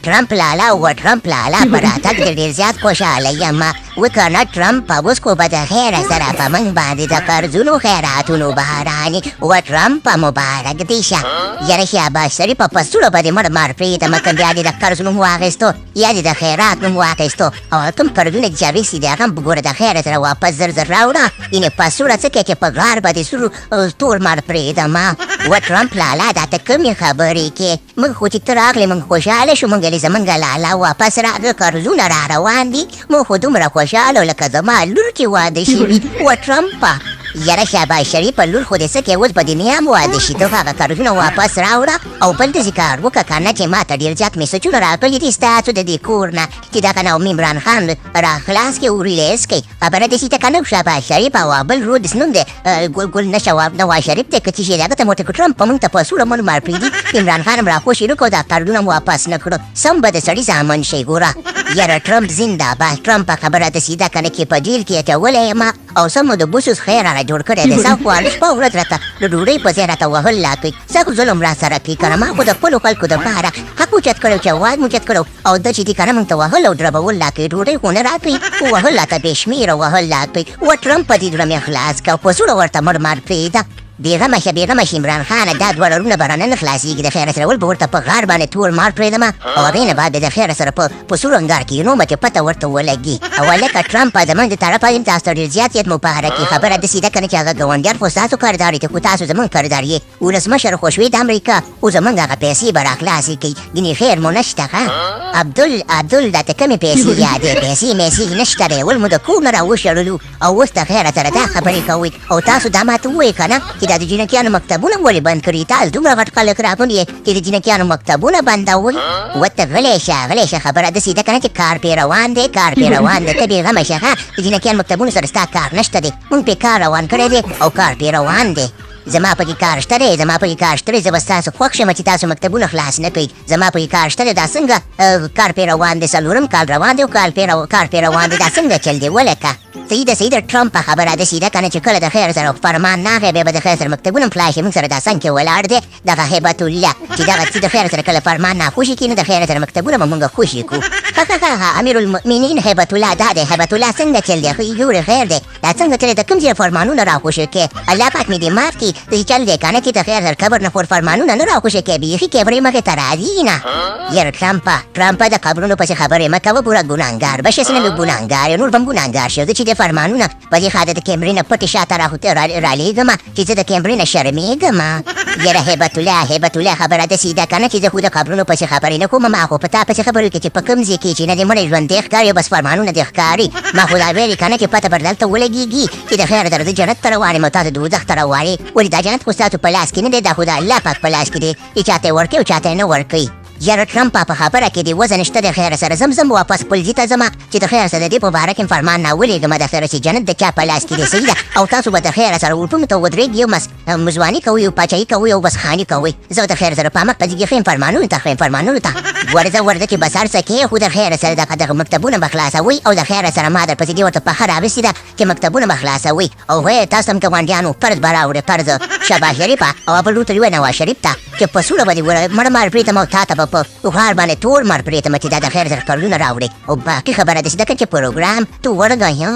ټرمپ لالا و ټرمپ لالا په راتګ د ډېر زیات خوشحاله یم وکنه ټرمپ اوس خو به د خیره سره په موږ باندې د قرضونو خیراتونو بهرانې و ټرمپ مبارک دې شه یاره شهباز شریف په سوړه به دې مړ مار پرېږدم که بیا دې د قرض نوم واخیستو یا دې د خیرات نوم واخیستو او کوم قرضونه چې اخیستي دي هغه هم په ګوره د خیره سره واپس زر زر راوړه یعنې په سوړه څه کې چې په غار به دې تور مار پرېږدم و ټرمپ لالا دا ته کومې خبرې کې موږ خو چې ته راغلې موږ خوشحاله شو موږ زمونږ لالا واپس راغله قرضونه را روان دي موږ خو دومره خوشحاله لکه زما لور چې واده شوي و ټرمپه یاره شهباز شریف په لور خو دې څه کې اوس په دنیا هم واده شي ته هغه قرضونه واپس راوړه او بل داسې کار وکړه که نه چې ما ته ډېر زیات میسجونه راغلي دي ستاسو د دې کور نه چې دغه نو عمران خان راخلاص کړي او ریلیز کړي خبره داسې ته که نه شهباز شریف او بل رودس نوم دی ګل نواز شریف دی که څه شي دی هغه ته مو ټرمپ په موږ ته په سوړه مړ مار پرېږدي عمران خان هم راخوشي وکړو دا قرضونه واپس نه کړو سم به د سړي زامن شي ګوره یاره ټرمپ زنده‌باد ټرمپ خبره داسې ده که نه چې په جیل کې اچولی یم او سمو د بوسوس خیر را جوړ کړی دی سخوا شپه ورځ راته د ډوډۍ په ځای راته وهل لا کوي سخت ظلم را سره کوي که نه ما خو د خپلو خلکو دپاره حق اوچت کړی چې اواز مو اوچت کړی او ده چې دي که نه موږ ته وهل او دربول لا کوي ډوډۍ خو نه راکوي وهل راته بې شمېره وهل لا کوي و ټرمپ په دې دوره مې خلاص کړه په سوړه ورته مړ مار پرېږده بېغمه شه بېغمه شه عمران خانه دا دوه رونه به رانه نه خلاصېږي د خیره سره ول به ورته په غار باندې تور مار پرېږدم او هغې نه بعد به د خیره سره په سور انګار کې نو مته پته ورته ولګي او هلکه ټرمپ زموږ د طرفه یم تاسو ته ډېر زیات مبارکي خبره داسې ده که نه چې هغه ګاونډیان خو ستاسو کاردار دي خو تاسو زموږ کاردار یې ولسمشر خو شوې د امریکا او زموږ هغه پیسې به راخلاصې کوي ګینې خیر مو نشته ښه عبدل دا ته کومې پیسې یادې پیسې میسې نشته دی ول مو د کور نه راوشړلو او اوس د خیره سره دا خبرې کوئ او تاسو دا ماته ووایئ که نه چې دا د جینکیانو مکتبونه ولې بند کړي تاسو دومره غټ خلک راغلي یې چې د جینکیانو مکتبونه بندوئ ورته غلی شه خبره داسې ده که نه چې کار پرې روان دی ته بېغمه شه ښه د جینکیانو مکتبونو سره ستا کار نشته دی مونږ پرې کار روان کړی دی او کار پرې روان دی زما پکې کار شته دی زه به ستاسو خوښ شم چې تاسو مکتبونه خلاص نه کوئ زما پکې کار شته دی دا څنګه کار پرې روان دی څلورم کال روان دی او کار پرې روان دی دا څنګه چل دی ولکه صحیح ده ټرمپ خبره داسې ده که نه چې کله د خیر سره فرمان ناغی بیا به د خیر سره مکتبونه هم خلاص شي موږ سره دا څنګ کې ولاړ دی دغه هیبت الله چې دغه د خیر سره کله فرمان ناخوشي کړي نو د خیر سره مکتبونه به موږ خوشي کړو امیرالمؤمنین هیبت الله دا دی هیبت الله څنګه چل دی خو یې ګورې خیر دی دا څنګه چل دی د کوم ځای فرمانونه راخوشي کړي الله پاک مې دې معاف کړي داسې چل دی که نه چې د خیر سره قبر نه فرمانونه نه راخوشي کړي بیخي کبرې مخې ته راځي نه یاره ټرمپه د قبرونو پسې خبرې مه کوه پوره ګناهګار به شې څنګه ګناهګار یې نور به هم ګناهګار شي زه چې د فرمانونه په دې خاطر د کیمرې نه پټې شاته رالیږم چې زه د کیمرې نه شرمېږم یاره هیبت الله خبره داسې ده که نه چې زه خو د قبرونو پسې خبرې نه کوم ما خو په تا پسې خبرې کوي چې په کوم ځای کې چې نه دې مړی ژوندی ښکاري بس فرمانونه دې ښکاري ما خو دا ویلې که نه چې پته به دلته ولګېږي چې د خیر در زه جنت ته روان یم او تاسو دوزخ ته روان یې ولې دا جنت خو ستاسو په لاس کې نه دی دا خو د الله پاک په لاس کې دی چې چاته یې ورکوي او چاته یې نه ورکوي یاره ټرمپ په خبره کې دی وزن شته د خیر سره زم واپس خپل ځای ته ځمه چې د خیر سره د دې په باره کې فرمان راولېږم د خیر چې جنت د چا په لاس کې دی صحیح ده او تاسو به د خیر سره اردن ته ودرېږئ او مزواني کوئ او پاچاهي کوئ او بس خاني کوئ زه د خیر سره په مخ پسې ښیم فرمانونو ته ورځه چې بس هر څه کې خو د خیر سره دغه مکتبونه به خلاصوئ او د خیر سره ما درپسې دې ورته پخه راوستې ده چې مکتبونه به خلاصوئ او تاسو هم ګاونډیانو فرض به راوړئ فرض شهباز شریف او بل ورته ووایه نواز شریف ته چې په سوړه به دې مړ مار پرېږدم او تا ته به په غار باندې تور مار پرېږدم چې دا د خیر سره قرضونه راوړې او باقي خبره داسې ده که چې پروګرام تو ورګایم